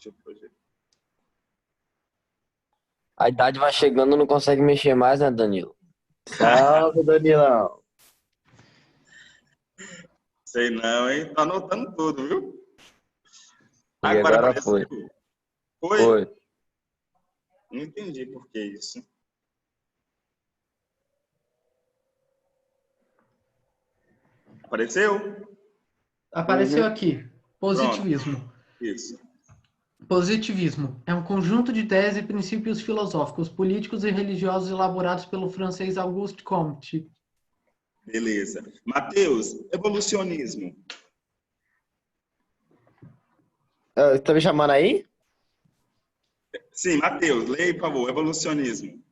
Deixa eu projetar. A idade vai chegando, não consegue mexer mais, né, Danilo? Salve, Danilão. Sei não, hein? Tô anotando tudo, viu? E Agora agora apareceu. foi. Foi? Foi. Não entendi por que isso. Apareceu? Apareceu Uhum. aqui. Pronto, Positivismo. isso. Positivismo é um conjunto de teses e princípios filosóficos, políticos e religiosos elaborados pelo francês Auguste Comte. Beleza. Matheus, evolucionismo. Tá me chamando aí? Sim, Matheus, leia, por favor. Evolucionismo.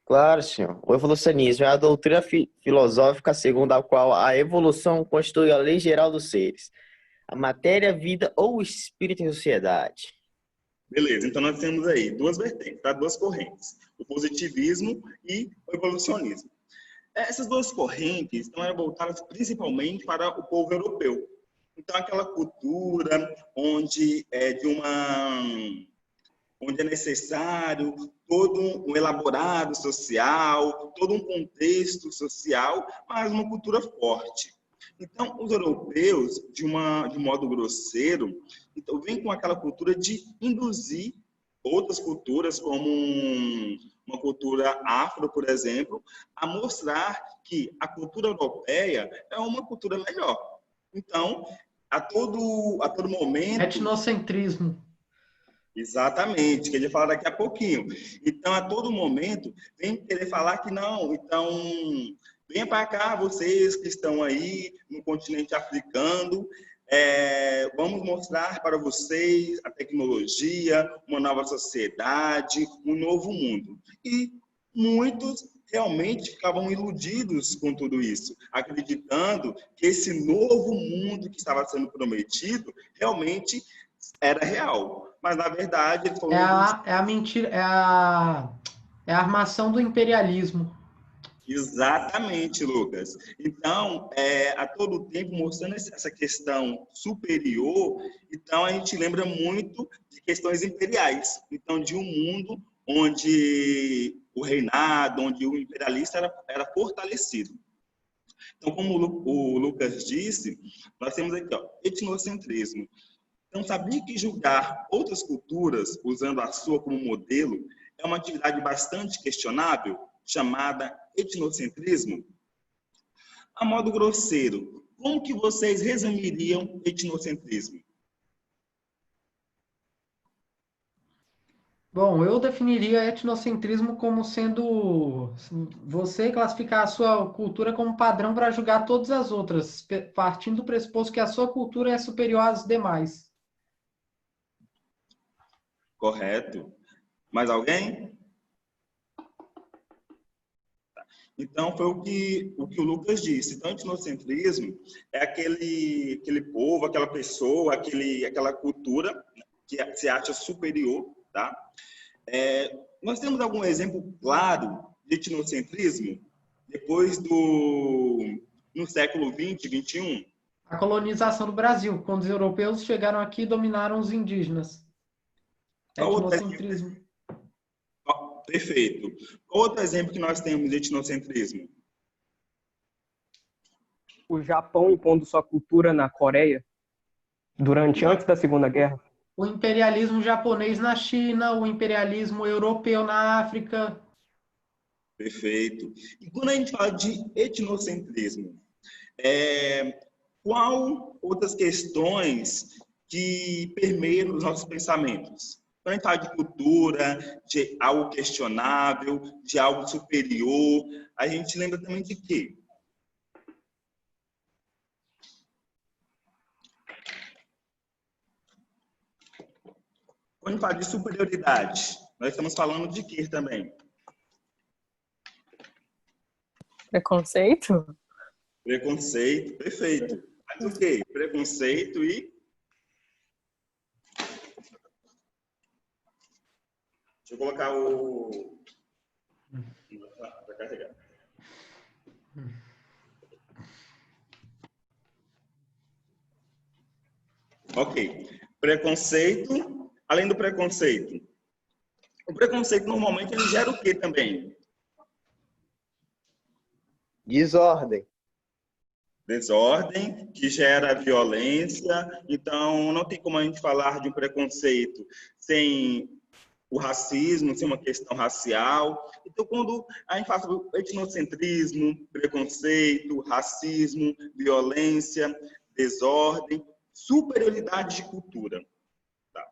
Claro, senhor. O evolucionismo é a doutrina filosófica segundo a qual a evolução constitui a lei geral dos seres, a matéria, a vida ou o espírito em sociedade. Beleza, então nós temos aí duas vertentes, tá? Duas correntes. O positivismo e o evolucionismo. Essas duas correntes estão voltadas principalmente para o povo europeu. Então, aquela cultura onde é necessário todo um elaborado social, todo um contexto social, mas uma cultura forte. Então, os europeus, de um modo grosseiro, então, vêm com aquela cultura de induzir outras culturas, como uma cultura afro, por exemplo, a mostrar que a cultura europeia é uma cultura melhor. Então, a todo momento. Etnocentrismo. Exatamente, que ele vai falar daqui a pouquinho. Então, a todo momento, vem querer falar que não. Então, venha para cá, vocês que estão aí no continente africano, vamos mostrar para vocês a tecnologia, uma nova sociedade, um novo mundo. E muitos realmente ficavam iludidos com tudo isso, acreditando que esse novo mundo que estava sendo prometido realmente era real. Mas, na verdade, ele falou... É a mentira, é a armação do imperialismo. Exatamente, Lucas. Então, a todo tempo mostrando essa questão superior, então a gente lembra muito de questões imperiais. Então, de um mundo onde o reinado, onde o imperialista era fortalecido. Então, como o Lucas disse, nós temos aqui, ó, etnocentrismo. Então, sabia que julgar outras culturas usando a sua como modelo é uma atividade bastante questionável, chamada etnocentrismo? A modo grosseiro, como que vocês resumiriam etnocentrismo? Bom, eu definiria etnocentrismo como sendo você classificar a sua cultura como padrão para julgar todas as outras, partindo do pressuposto que a sua cultura é superior às demais. Correto. Mais alguém? Então, foi o que o Lucas disse. Então, etnocentrismo é aquele povo, aquela pessoa, aquela cultura que se acha superior, tá? Nós temos algum exemplo claro de etnocentrismo depois no século XX, XXI? A colonização do Brasil, quando os europeus chegaram aqui e dominaram os indígenas. Qual outro exemplo? Etnocentrismo. Perfeito. Qual outro exemplo que nós temos de etnocentrismo? O Japão impondo sua cultura na Coreia antes da Segunda Guerra. O imperialismo japonês na China, o imperialismo europeu na África. Perfeito. E quando a gente fala de etnocentrismo, qual outras questões que permeiam os nossos pensamentos? Quando a gente fala de cultura, de algo questionável, de algo superior, a gente lembra também de quê? Quando a gente fala de superioridade, nós estamos falando de quê também? Preconceito? Preconceito, perfeito. Mas o quê? Preconceito e... Deixa eu colocar o... para carregar. Ok. Preconceito, além do preconceito. O preconceito normalmente ele gera o quê também? Desordem. Desordem, que gera violência. Então, não tem como a gente falar de um preconceito sem o racismo, sem uma questão racial. Então, quando a gente fala sobre etnocentrismo, preconceito, racismo, violência, desordem, superioridade de cultura. Tá?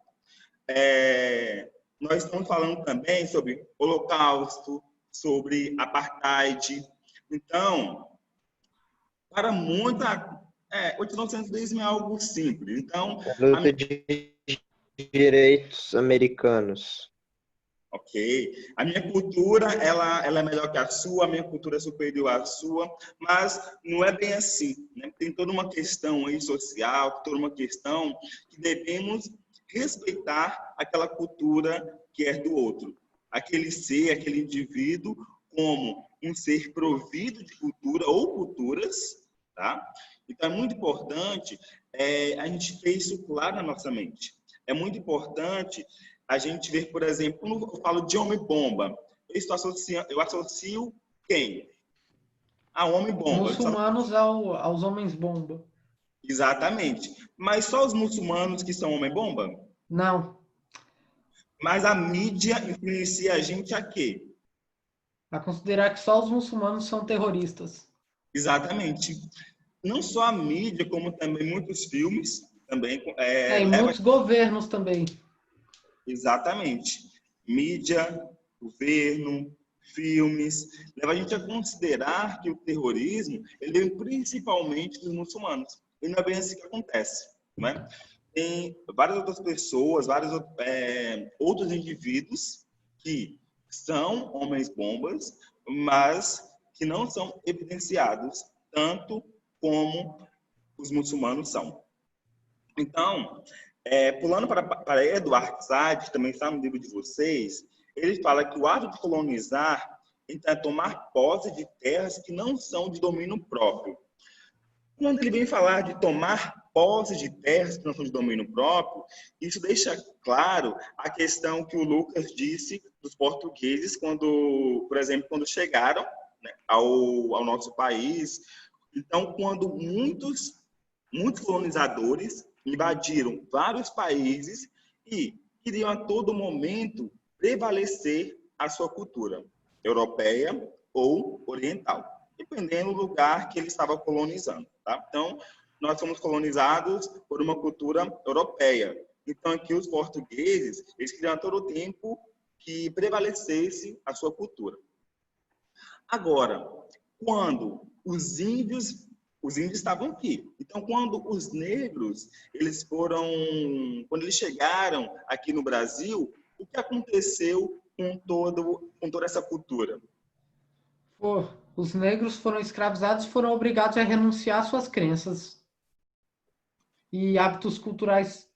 Nós estamos falando também sobre Holocausto, sobre Apartheid. Então, para muita... o etnocentrismo é algo simples. Então, Luta de direitos americanos. Ok. A minha cultura, ela é melhor que a sua, a minha cultura é superior à sua, mas não é bem assim, né? Tem toda uma questão aí social, toda uma questão que devemos respeitar aquela cultura que é do outro. Aquele ser, aquele indivíduo, como um ser provido de cultura ou culturas, tá? Então, é muito importante a gente ter isso claro na nossa mente. É muito importante a gente ver, por exemplo, quando eu falo de homem-bomba, eu associo quem? A homem-bomba. Muçulmanos aos homens-bomba. Exatamente. Mas só os muçulmanos que são homem-bomba? Não. Mas a mídia influencia a gente a quê? A considerar que só os muçulmanos são terroristas. Exatamente. Não só a mídia, como também muitos filmes também E muitos governos também. Exatamente. Mídia, governo, filmes, leva a gente a considerar que o terrorismo ele vem principalmente dos muçulmanos. E não é bem assim que acontece, não é? Tem várias outras pessoas, vários outros indivíduos que são homens-bombas, mas que não são evidenciados tanto como os muçulmanos são. Então, pulando para Edward Said, que também está no livro de vocês, ele fala que o ato de colonizar então, é tomar posse de terras que não são de domínio próprio. Quando ele vem falar de tomar posse de terras que não são de domínio próprio, isso deixa claro a questão que o Lucas disse dos portugueses, quando, por exemplo, quando chegaram, né, ao nosso país. Então, quando muitos colonizadores invadiram vários países e queriam a todo momento prevalecer a sua cultura europeia ou oriental, dependendo do lugar que ele estava colonizando. Tá? Então, nós somos colonizados por uma cultura europeia. Então, aqui os portugueses, eles queriam a todo tempo que prevalecesse a sua cultura. Agora, quando os índios estavam aqui. Então, quando os negros, quando eles chegaram aqui no Brasil, o que aconteceu com toda essa cultura? Os negros foram escravizados e foram obrigados a renunciar às suas crenças e hábitos culturais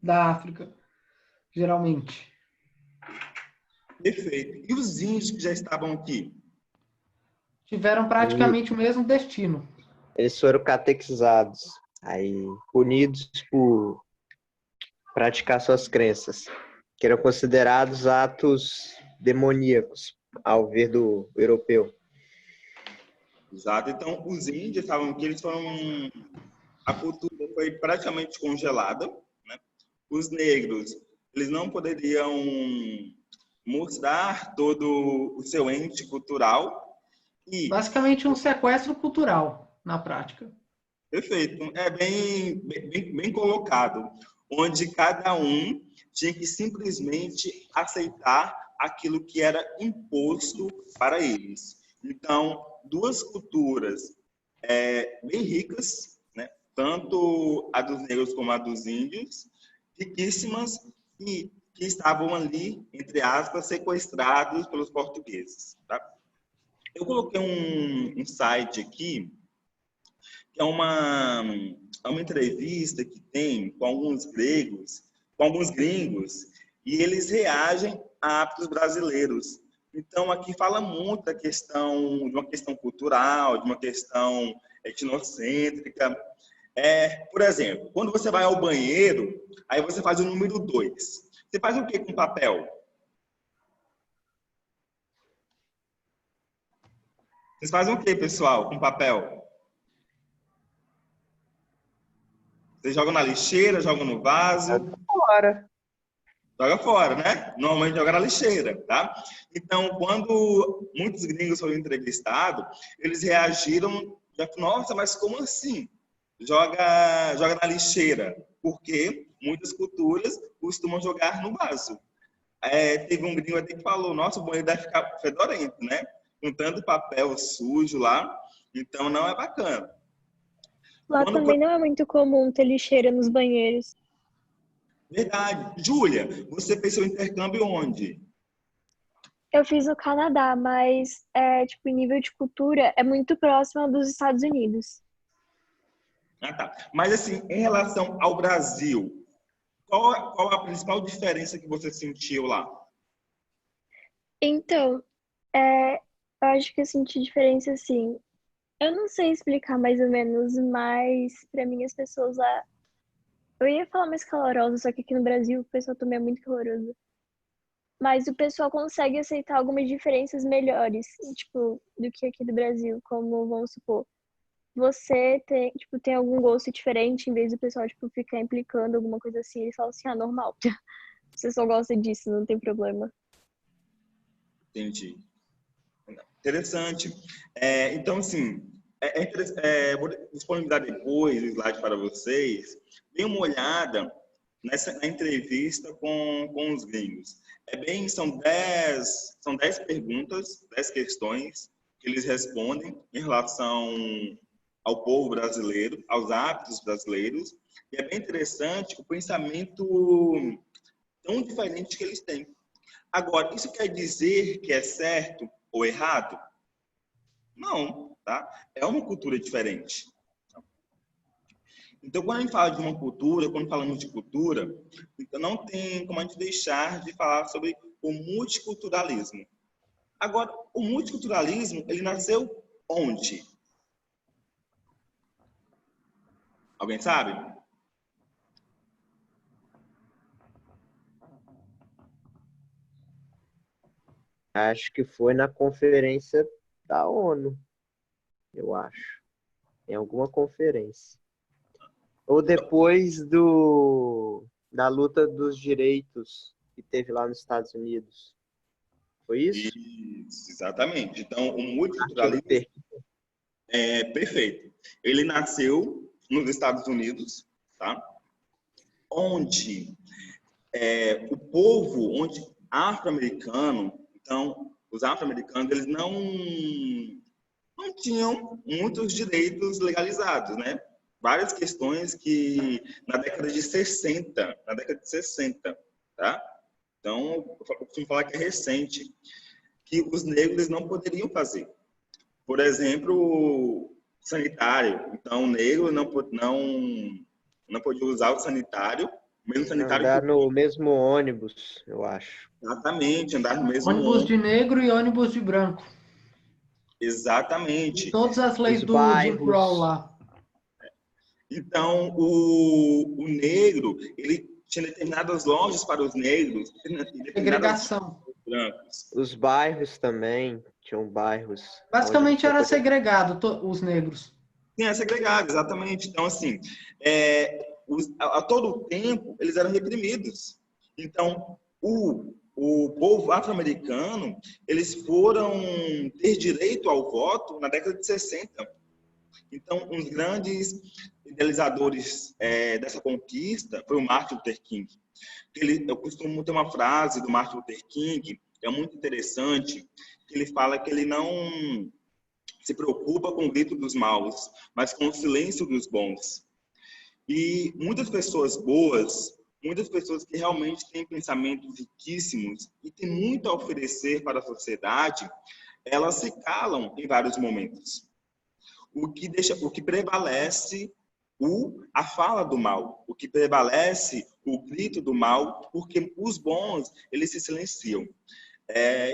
da África, geralmente. Perfeito. E os índios que já estavam aqui? Tiveram praticamente o mesmo destino. Eles foram catequizados, aí punidos por praticar suas crenças, que eram considerados atos demoníacos ao ver do europeu. Exato. Então, os índios estavam aqui, a cultura foi praticamente congelada, né? Os negros, eles não poderiam mostrar todo o seu ente cultural. Basicamente um sequestro cultural, na prática. Perfeito. É bem colocado, onde cada um tinha que simplesmente aceitar aquilo que era imposto para eles. Então, duas culturas bem ricas, né? Tanto a dos negros como a dos índios, riquíssimas e que estavam ali, entre aspas, sequestrados pelos portugueses. Tá? Eu coloquei um site aqui, que é uma entrevista que tem com alguns gringos, e eles reagem a hábitos brasileiros. Então, aqui fala muito da questão, de uma questão cultural, de uma questão etnocêntrica. Por exemplo, quando você vai ao banheiro, aí você faz o número 2. Você faz o que com papel? Vocês fazem o que, pessoal, com papel? Vocês jogam na lixeira, jogam no vaso? Fora. Joga fora, né? Normalmente joga na lixeira, tá? Então, quando muitos gringos foram entrevistados, eles reagiram, já, nossa, mas como assim? Joga na lixeira, porque muitas culturas costumam jogar no vaso. Teve um gringo até que falou, nossa, o banheiro deve ficar fedorento, né? Com tanto papel sujo lá, então não é bacana. Lá também não é muito comum ter lixeira nos banheiros. Verdade. Júlia, você fez seu intercâmbio onde? Eu fiz no Canadá, mas tipo, em nível de cultura é muito próximo dos Estados Unidos. Ah, tá. Mas assim, em relação ao Brasil, qual a principal diferença que você sentiu lá? Então, eu acho que eu senti diferença assim. Eu não sei explicar mais ou menos, mas pra mim as pessoas lá. Eu ia falar mais calorosa, só que aqui no Brasil o pessoal também é muito caloroso. Mas o pessoal consegue aceitar algumas diferenças melhores, tipo, do que aqui do Brasil, como vamos supor. Você tem algum gosto diferente, em vez do pessoal, tipo, ficar implicando alguma coisa assim, eles falam assim, normal. Você só gosta disso, não tem problema. Entendi. Interessante. Então, assim, vou disponibilizar depois o slide para vocês. Dê uma olhada na entrevista com os gringos. São 10 perguntas, 10 questões que eles respondem em relação ao povo brasileiro, aos hábitos brasileiros. E é bem interessante o pensamento tão diferente que eles têm. Agora, isso quer dizer que é certo ou errado? Não, tá? É uma cultura diferente. Então, quando a gente fala de uma cultura, quando falamos de cultura, então não tem como a gente deixar de falar sobre o multiculturalismo. Agora, o multiculturalismo, ele nasceu onde? Alguém sabe? Acho que foi na conferência da ONU, eu acho. Em alguma conferência. Ou depois da luta dos direitos que teve lá nos Estados Unidos. Foi isso? Isso, exatamente. Então, o multiculturalismo é perfeito. Ele nasceu nos Estados Unidos, tá? Onde o povo, onde afro-americano, então, os afro-americanos, eles não tinham muitos direitos legalizados, né? Várias questões que na década de 60, tá? Então, eu costumo falar que é recente, que os negros não poderiam fazer. Por exemplo, sanitário. Então, o negro não podia usar o sanitário, o mesmo sanitário Andar que no mesmo ônibus, eu acho. exatamente, andar no mesmo Ônibus de negro e ônibus de branco. E Exatamente. todas as leis Os do Jim Crow bairros. lá. Então, o negro, ele tinha determinadas lojas para os negros e determinadas Segregação. para os brancos. Os bairros também, tinham bairros. Basicamente onde era você podia- segregado os negros. Sim, é segregado, exatamente. Então, assim, a todo tempo, eles eram reprimidos. Então, o povo afro-americano, eles foram ter direito ao voto na década de 60. Então, um dos grandes idealizadores dessa conquista foi o Martin Luther King. Eu costumo ter uma frase do Martin Luther King, que é muito interessante, que ele fala que ele não se preocupa com o grito dos maus, mas com o silêncio dos bons. E muitas pessoas boas, muitas pessoas que realmente têm pensamentos riquíssimos e têm muito a oferecer para a sociedade, elas se calam em vários momentos. O que prevalece a fala do mal, o que prevalece o grito do mal, porque os bons, eles se silenciam.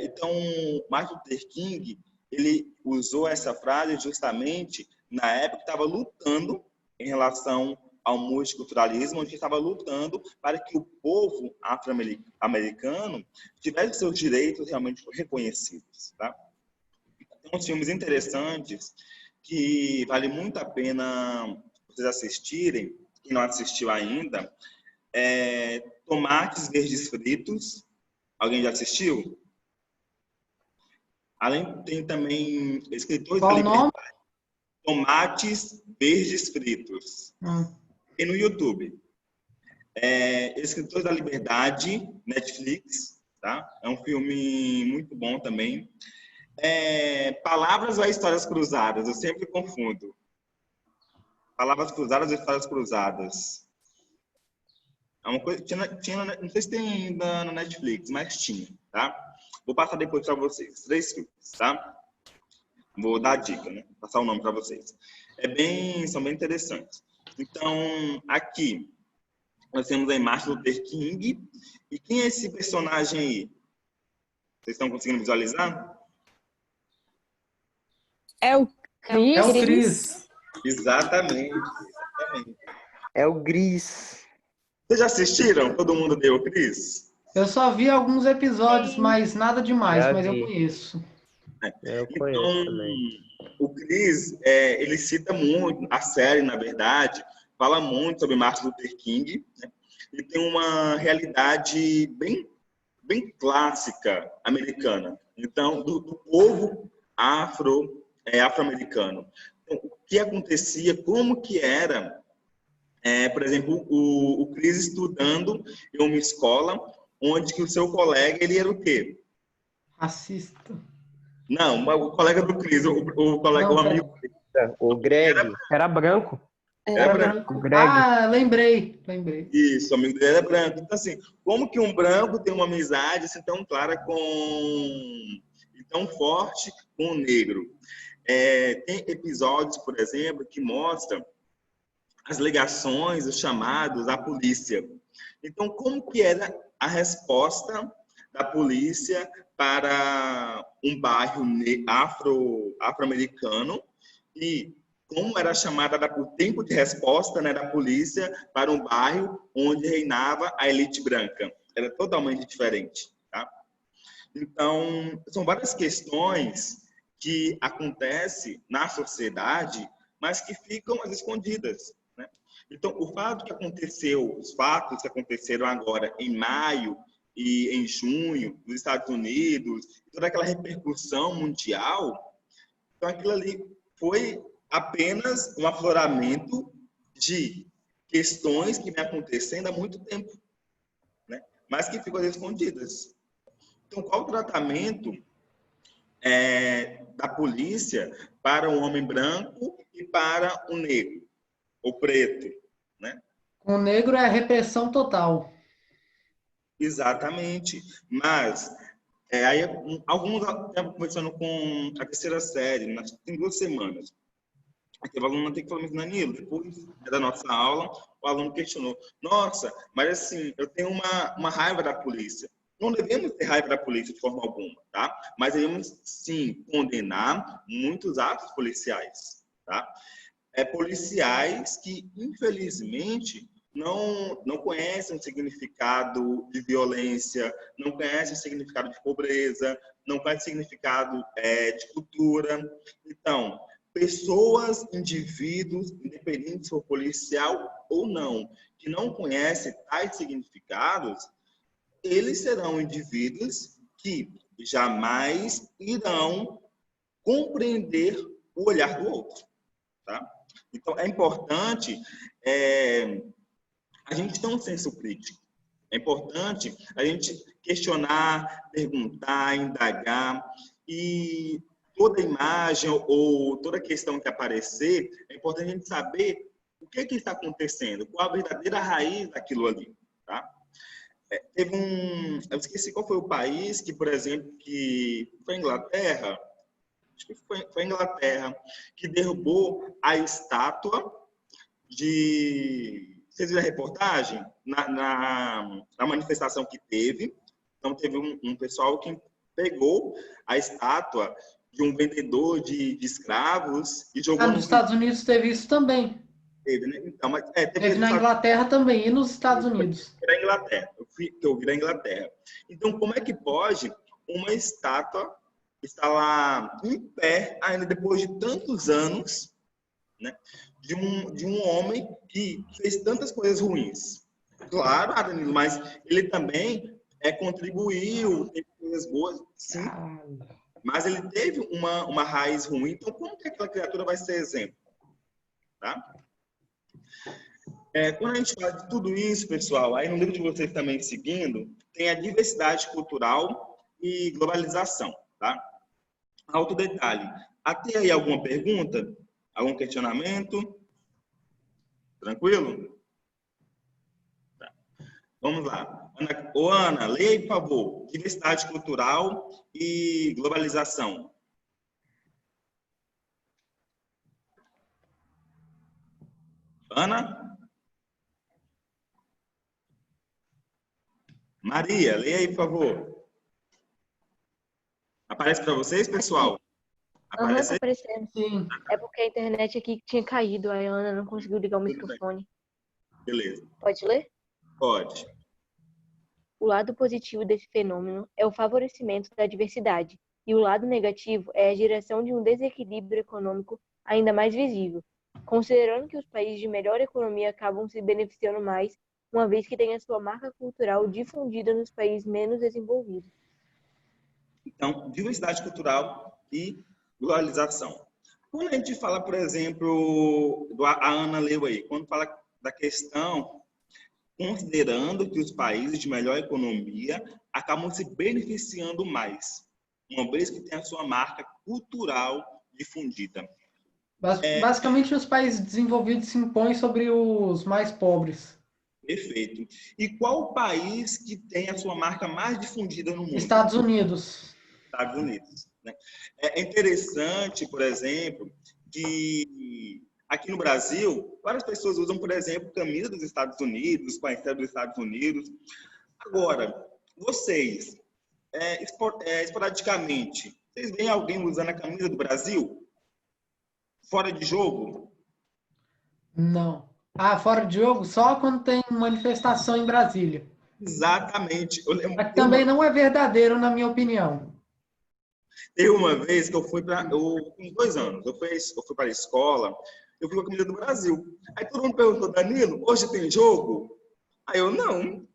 Então, Martin Luther King, ele usou essa frase justamente na época que estava lutando em relação ao multiculturalismo, onde estava lutando para que o povo afro-americano tivesse seus direitos realmente reconhecidos, tá? Tem uns filmes interessantes que vale muito a pena vocês assistirem, quem não assistiu ainda, Tomates Verdes Fritos. Alguém já assistiu? Além, tem também Escritores Qual da o nome? Liberdade. Tomates Verdes Fritos. E no YouTube. Escritores da Liberdade, Netflix, tá? É um filme muito bom também. Palavras ou Histórias Cruzadas? Eu sempre confundo. Palavras Cruzadas ou Histórias Cruzadas? É uma coisa, tinha, não sei se tem ainda no Netflix, mas tinha, tá? Vou passar depois para vocês. 3 filmes, tá? Vou dar a dica, né? Passar o nome para vocês. São bem interessantes. Então, aqui, nós temos aí Martin Luther King. E quem é esse personagem aí? Vocês estão conseguindo visualizar? É o Chris? É o Chris. Exatamente. É o Gris. Vocês já assistiram? Todo mundo deu o Chris? Eu só vi alguns episódios, mas nada demais, Já mas eu vi. conheço. Eu conheço também. O Chris, ele cita muito, a série, na verdade, fala muito sobre Martin Luther King, né? E tem uma realidade bem clássica americana. Então, do povo afro-americano. Então, o que acontecia, como que era, por exemplo, o Chris estudando em uma escola onde que o seu colega, ele era o quê? Racista. Não, o colega do Chris, o colega, Não, o amigo. O Greg. Era branco. Era branco. O Greg. Ah, lembrei. Isso, o amigo dele era branco. Então, assim, como que um branco tem uma amizade assim, tão clara e tão forte com o negro? Tem episódios, por exemplo, que mostram as ligações, os chamados à polícia. Então, como que era a resposta da polícia para um bairro afro-americano e como era chamada o tempo de resposta, né, da polícia para um bairro onde reinava a elite branca? Era totalmente diferente, tá? Então, são várias questões que acontecem na sociedade, mas que ficam escondidas, né? Então, os fatos que aconteceram agora em maio e em junho nos Estados Unidos, toda aquela repercussão mundial, então aquilo ali foi apenas um afloramento de questões que vem acontecendo há muito tempo, né? Mas que ficam escondidas. Então, qual o tratamento da polícia para um homem branco e para um negro ou preto, né? Com o negro é repressão total. Exatamente. Mas aí alguns estavam conversando com a terceira série, tem 2 semanas. Aquele aluno tem que falar, mas Danilo, depois da nossa aula, o aluno questionou: nossa, mas assim, eu tenho uma raiva da polícia. Não devemos ter raiva da polícia de forma alguma, tá? Mas devemos, sim, condenar muitos atos policiais, tá? Policiais que, infelizmente, não conhecem o significado de violência, não conhecem o significado de pobreza, não conhecem o significado de cultura. Então, pessoas, indivíduos, independente se for policial ou não, que não conhecem tais significados, eles serão indivíduos que jamais irão compreender o olhar do outro, tá? Então, é importante a gente ter um senso crítico. É importante a gente questionar, perguntar, indagar, e toda imagem ou toda questão que aparecer, é importante a gente saber o que está acontecendo, qual a verdadeira raiz daquilo ali, tá? Eu esqueci qual foi o país que, por exemplo, que foi a Inglaterra, acho que foi a Inglaterra, que derrubou a estátua de... Vocês viram a reportagem? Na manifestação que teve, então teve um pessoal que pegou a estátua de um vendedor de escravos e jogou Nos Estados Unidos teve isso também. Teve, né? Então, mas, Teve na Inglaterra também e nos Estados Unidos. Na Inglaterra. Eu vi na Inglaterra. Então, como é que pode uma estátua estar lá em pé, ainda depois de tantos anos, né, de um homem que fez tantas coisas ruins? Claro, Danilo, mas ele também contribuiu, teve coisas boas, sim, mas ele teve uma raiz ruim. Então, como que aquela criatura vai ser exemplo? Tá? Quando a gente fala de tudo isso, pessoal, aí no livro de vocês também seguindo, tem a diversidade cultural e globalização, tá? Alto detalhe. Até aí alguma pergunta? Algum questionamento? Tranquilo? Tá. Vamos lá. Ana, leia aí, por favor. Diversidade cultural e globalização. Ana? Maria, leia aí, por favor. Aparece para vocês, pessoal? Aham, tá aparecendo. Sim. É porque a internet aqui tinha caído, a Ana não conseguiu ligar o microfone. Beleza. Pode ler? Pode. O lado positivo desse fenômeno é o favorecimento da diversidade, e o lado negativo é a geração de um desequilíbrio econômico ainda mais visível, considerando que os países de melhor economia acabam se beneficiando mais, uma vez que têm a sua marca cultural difundida nos países menos desenvolvidos. Então, diversidade cultural e globalização. Quando a gente fala, por exemplo, a Ana leu aí, quando fala da questão, considerando que os países de melhor economia acabam se beneficiando mais, uma vez que tem a sua marca cultural difundida. Basicamente, os países desenvolvidos se impõem sobre os mais pobres. Perfeito. E qual o país que tem a sua marca mais difundida no mundo? Estados Unidos. Estados Unidos, né? É interessante, por exemplo, que aqui no Brasil, várias pessoas usam, por exemplo, camisa dos Estados Unidos, país dos Estados Unidos. Agora, vocês, esporadicamente, vocês veem alguém usando a camisa do Brasil? Fora de jogo? Não. Fora de jogo, só quando tem manifestação em Brasília. Exatamente. Eu lembro, Mas também não é verdadeiro, na minha opinião. teve uma vez que eu fui para... uns 2 anos, eu fui para a escola, eu fui com a camisa do Brasil. Aí todo mundo perguntou, Danilo, hoje tem jogo? Aí eu, não.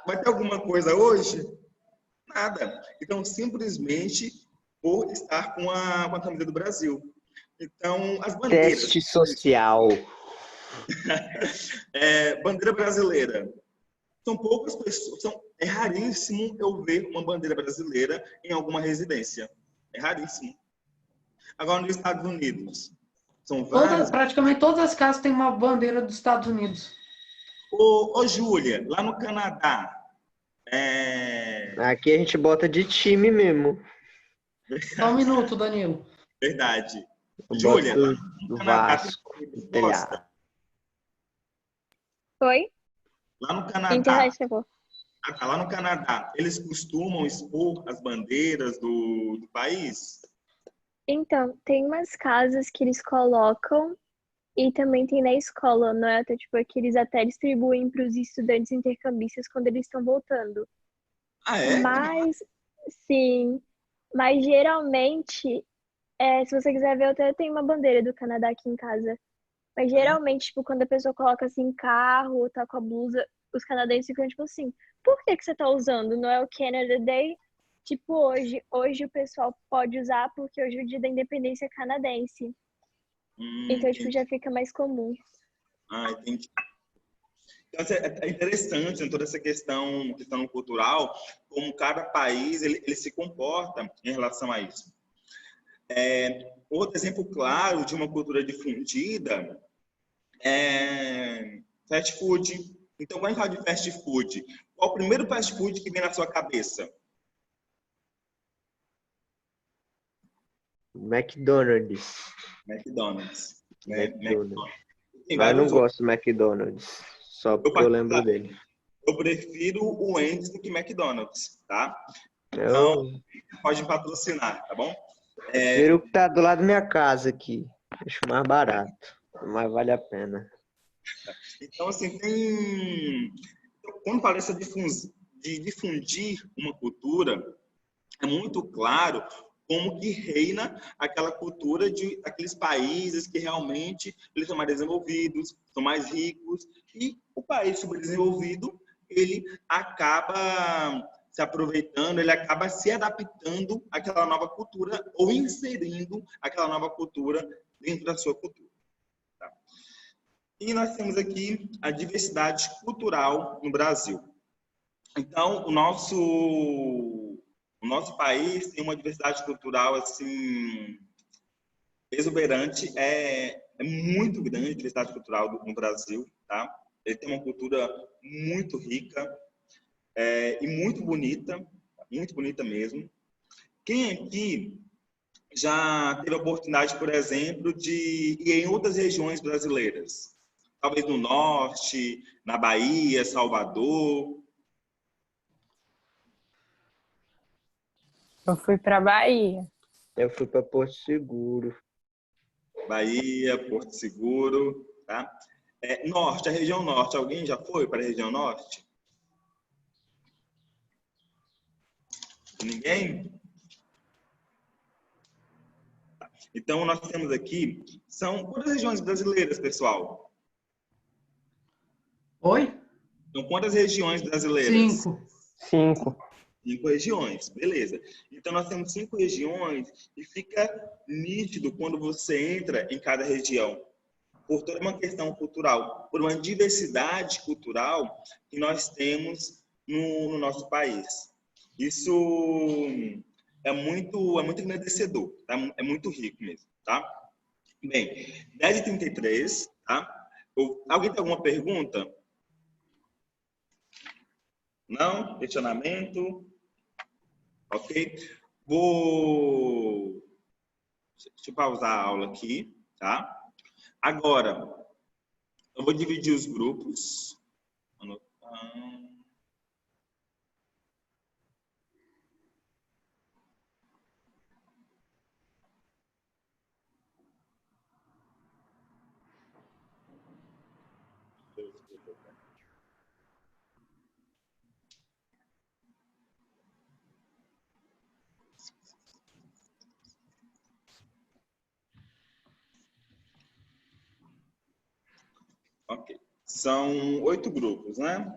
Vai ter alguma coisa hoje? Nada. Então, simplesmente por estar com a camisa do Brasil. Então, as bandeiras... Teste social. Bandeira brasileira. São poucas pessoas, é raríssimo eu ver uma bandeira brasileira em alguma residência. É raríssimo. Agora, nos Estados Unidos, são várias... Praticamente todas as casas têm uma bandeira dos Estados Unidos. Ô, Júlia, lá no Canadá... Aqui a gente bota de time mesmo. Só um minuto, Danilo. Verdade. Eu Júlia, boto lá no do Canadá... Vasco, do telhado. Oi? Lá no Canadá... Internet travou. Lá no Canadá, eles costumam expor as bandeiras do país? Então, tem umas casas que eles colocam e também tem na escola, não é? Até, tipo, que eles até distribuem para os estudantes intercambistas quando eles estão voltando. Ah, é? Mas, sim, mas geralmente, se você quiser ver, eu até tenho uma bandeira do Canadá aqui em casa. Mas geralmente, tipo, quando a pessoa coloca assim carro, tá com a blusa, os canadenses ficam tipo assim, por que você tá usando? Não é o Canada Day? Tipo, hoje o pessoal pode usar porque hoje é o dia da independência canadense. Então, tipo, já fica mais comum. Entendi. Então, é interessante em toda essa questão cultural, como cada país ele se comporta em relação a isso. Outro exemplo claro de uma cultura difundida é fast food. Então, quando a gente fala de fast food, qual o primeiro fast food que vem na sua cabeça? McDonald's. McDonald's. McDonald's. Tem Mas eu não vários gosto do McDonald's, só porque eu lembro dele. Eu prefiro o Wendy's do que McDonald's, tá? Então, pode patrocinar, tá bom? Prefiro o que tá do lado da minha casa aqui. Acho mais barato. Mas vale a pena. Então, assim, quando fala de difundir uma cultura, é muito claro como que reina aquela cultura de aqueles países que realmente eles são mais desenvolvidos, são mais ricos, e o país subdesenvolvido, ele acaba se aproveitando, ele acaba se adaptando àquela nova cultura ou inserindo aquela nova cultura dentro da sua cultura. Tá? E nós temos aqui a diversidade cultural no Brasil. Então, o nosso país tem uma diversidade cultural assim exuberante, é muito grande a diversidade cultural no Brasil, tá? Ele tem uma cultura muito rica e muito bonita mesmo. Quem aqui já teve a oportunidade, por exemplo, de ir em outras regiões brasileiras? Talvez no Norte, na Bahia, Salvador. Eu fui pra Bahia. Eu fui para Porto Seguro. Bahia, Porto Seguro, tá? Norte, a região Norte. Alguém já foi para a região Norte? Ninguém? Então, nós temos aqui, são quantas regiões brasileiras, pessoal? Oi? São quantas regiões brasileiras? 5. 5. 5 regiões, beleza. Então, nós temos 5 regiões e fica nítido quando você entra em cada região. Por toda uma questão cultural, por uma diversidade cultural que nós temos no nosso país. Isso é muito engrandecedor, tá? É muito rico mesmo, tá? Bem, 10h33, tá? Alguém tem alguma pergunta? Não? Questionamento? Ok? Deixa eu pausar a aula aqui, tá? Agora, eu vou dividir os grupos. Anotando. Ok. São 8 grupos, né?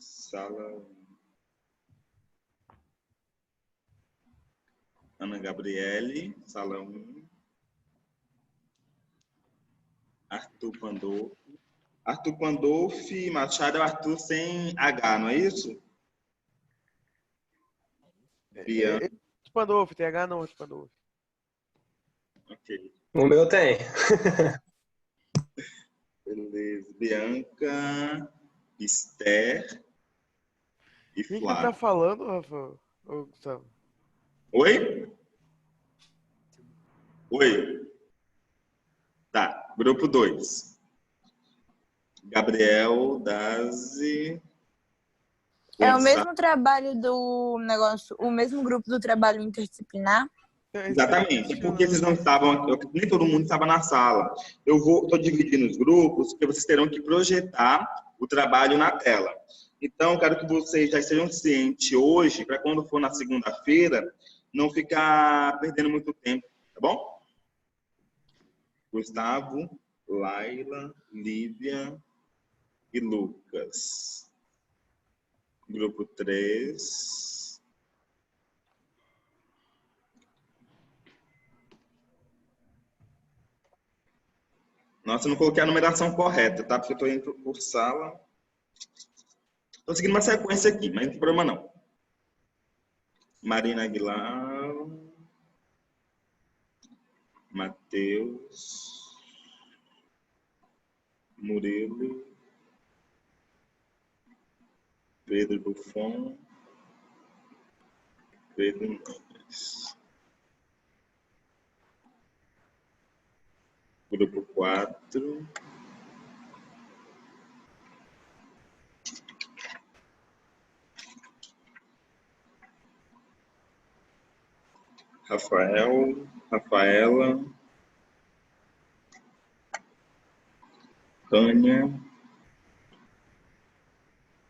Sala Ana Gabriele, sala 1. Arthur Pandolfo. Arthur Pandolfi Machado é o Arthur sem H, não é isso? Bianca. Pandolfo, TH não, Pandolfo. Ok. O meu tem. Beleza. Bianca, Esther e Quem que Flávio. tá falando, Rafa? Ô, Gustavo? Oi? Oi. Tá. Grupo 2. Gabriel, Dazi. É o Gonçalo. mesmo trabalho do negócio, o mesmo grupo do trabalho interdisciplinar? Exatamente, porque eles não estavam, nem todo mundo estava na sala. Estou dividindo os grupos, porque vocês terão que projetar o trabalho na tela. Então, quero que vocês já estejam cientes hoje, para quando for na segunda-feira, não ficar perdendo muito tempo, tá bom? Gustavo, Laila, Lívia e Lucas. Grupo 3. Nossa, eu não coloquei a numeração correta, tá? Porque eu estou indo por sala. Estou seguindo uma sequência aqui, mas não tem problema não. Marina Aguilar. Matheus. Murilo. Pedro Buffon. Pedro Nunes. Grupo 4. Rafael, Rafaela, Tânia,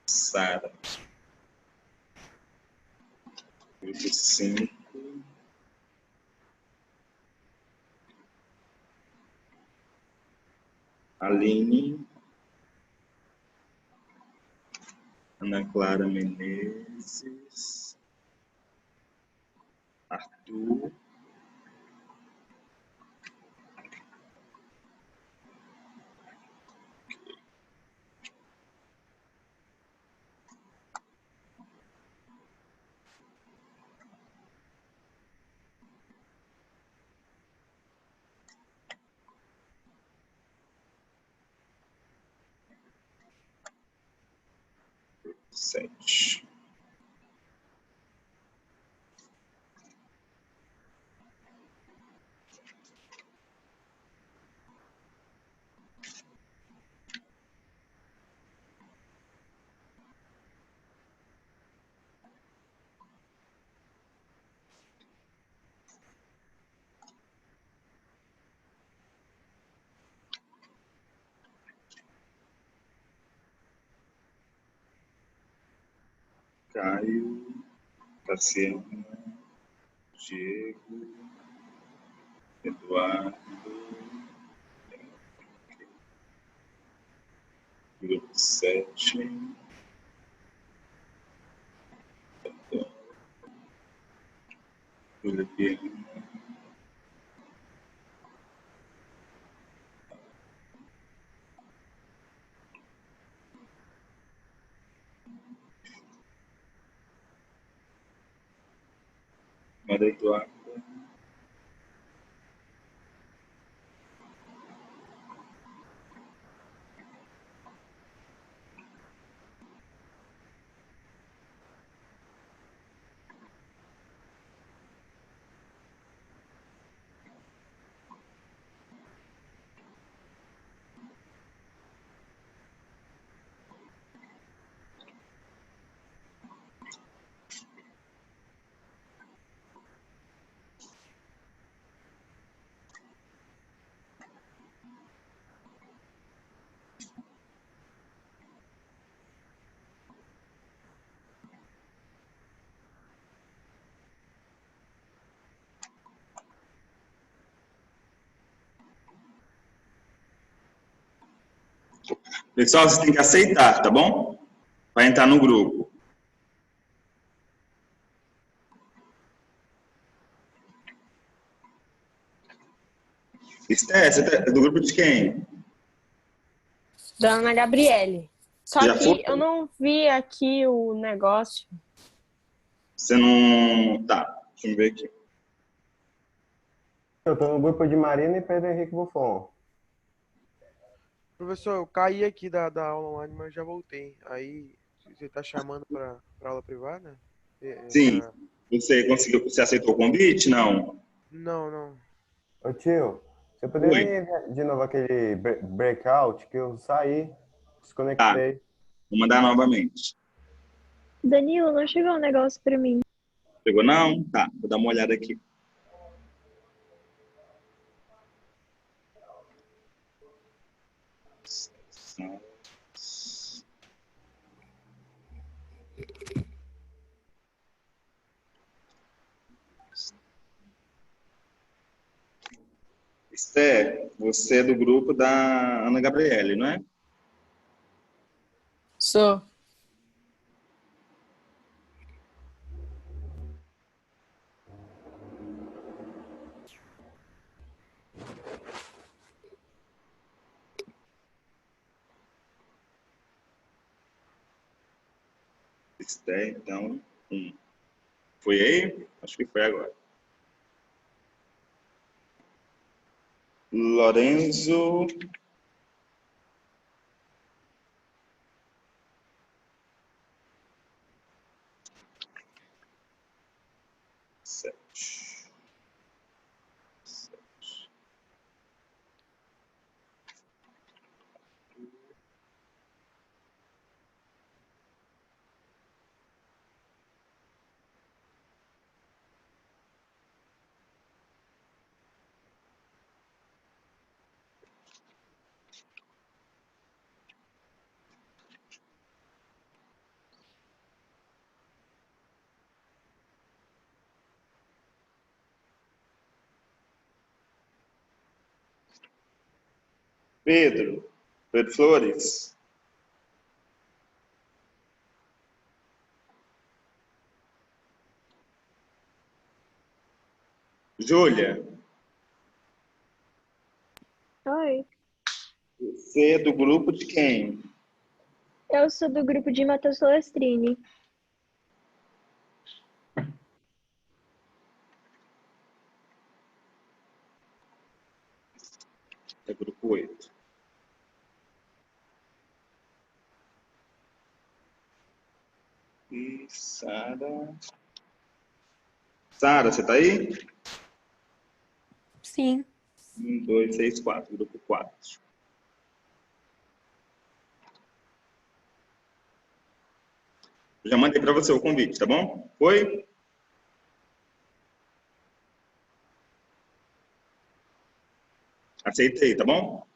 Sara. Grupo 5. Aline, Ana Clara Menezes, Arthur, sete. Caio, Cassiano, Diego, Eduardo, grupo 7, Juliana, Maria Eduarda, pessoal, vocês têm que aceitar, tá bom? Para entrar no grupo. Esther, você é do grupo de quem? Da Ana Gabriele. Só Já que foi? eu não vi aqui o negócio. Você não... Tá, deixa eu ver aqui. Eu tô no grupo de Marina e Pedro Henrique Buffon. Professor, eu caí aqui da aula online, mas já voltei. Aí, você tá chamando pra aula privada? Sim. Você aceitou o convite? Não. Não, não. Ô tio, você poderia me enviar de novo aquele breakout que eu saí, Tá, desconectei. vou mandar novamente. Danilo, não chegou um negócio pra mim. Pegou não? Tá, vou dar uma olhada aqui. Esther, você é do grupo da Ana Gabriele, não é? Sou. Esther, então, foi aí? Acho que foi agora. Lorenzo. Sete. Pedro. Pedro Flores. Júlia. Oi. Você é do grupo de quem? Eu sou do grupo de Matheus Solestrini. É grupo 8. E Sara. Sara, você tá aí? Sim. 1, 2, 6, 4. Grupo 4. Já mandei para você o convite, tá bom? Foi? Aceitei, tá bom?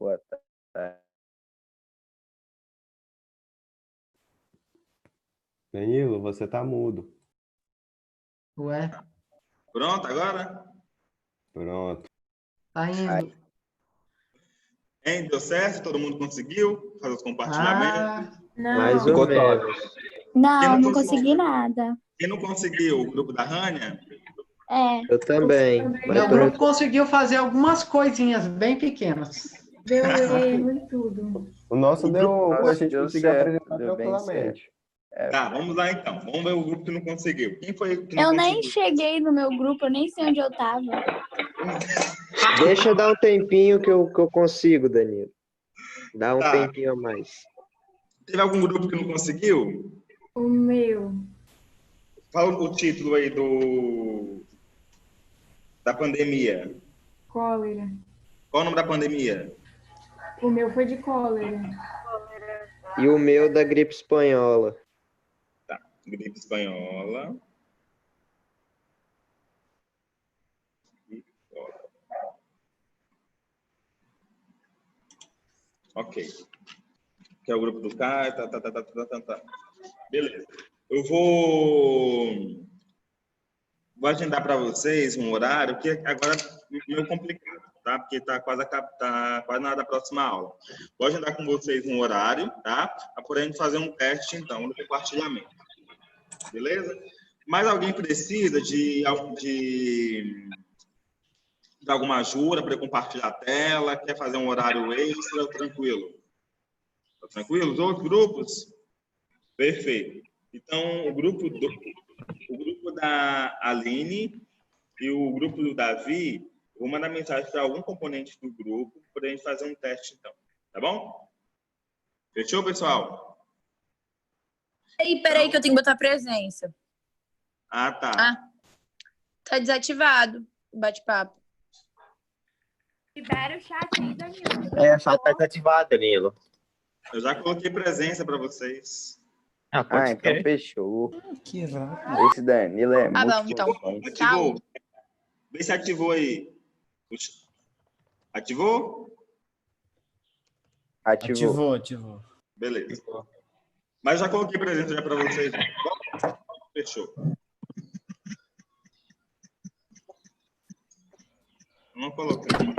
Boa tarde. Danilo, você tá mudo. Ué, Pronto, agora? Pronto. tá indo. Hein, deu certo? Todo mundo conseguiu fazer os compartilhamentos? Mais Não. ou menos. Quem Não, não conseguiu? consegui nada. Quem não conseguiu? O grupo da Rânia? É, Eu também. Mas Meu eu grupo não... conseguiu fazer algumas coisinhas bem pequenas. Deu erro e tudo. O nosso O grupo... a Nossa, gente deu conseguiu certo, apresentar deu bem certo. tranquilamente. Tá, vamos lá então. Vamos ver o grupo que não conseguiu. Quem foi que não eu nem conseguiu? cheguei no meu grupo, eu nem sei onde eu tava. Deixa eu dar um tempinho que eu consigo, Danilo. Dá um Tá. tempinho a mais. Teve algum grupo que não conseguiu? O meu. Fala o título aí da pandemia. Cólera. Qual o nome da pandemia? O meu foi de cólera. E o meu da gripe espanhola. Tá, gripe espanhola. Ok. Que é o grupo do Caio, tá. Beleza. Eu vou agendar para vocês um horário que agora é meio complicado, tá? Porque tá quase na hora da próxima aula. Vou agendar com vocês um horário, tá? Para a gente fazer um teste, então, do compartilhamento. Beleza? Mas alguém precisa de alguma ajuda para compartilhar a tela? Quer fazer um horário extra? Tranquilo? Tá tranquilo? Os outros grupos? Perfeito. Então, o grupo da Aline e o grupo do Davi, eu vou mandar mensagem para algum componente do grupo para a gente fazer um teste, então. Tá bom? Fechou, pessoal? Peraí, que eu tenho que botar presença. Ah, tá. Tá desativado o bate-papo. Libera o chat aí, Danilo. É, só tá desativado, Danilo. Eu já coloquei presença para vocês. Ah, então fechou. Que rápido. Esse Danilo é Ah, muito vamos, então. Ativou? Vê se ativou aí. Ativou? Ativou. Beleza. Mas já coloquei presença já para vocês. Fechou. Não coloquei.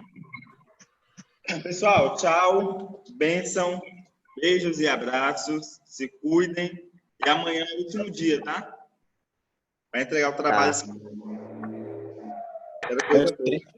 Pessoal, tchau. Bênção. Beijos e abraços. Se cuidem. E amanhã é o último dia, tá? Vai entregar o trabalho. Era coisa boa.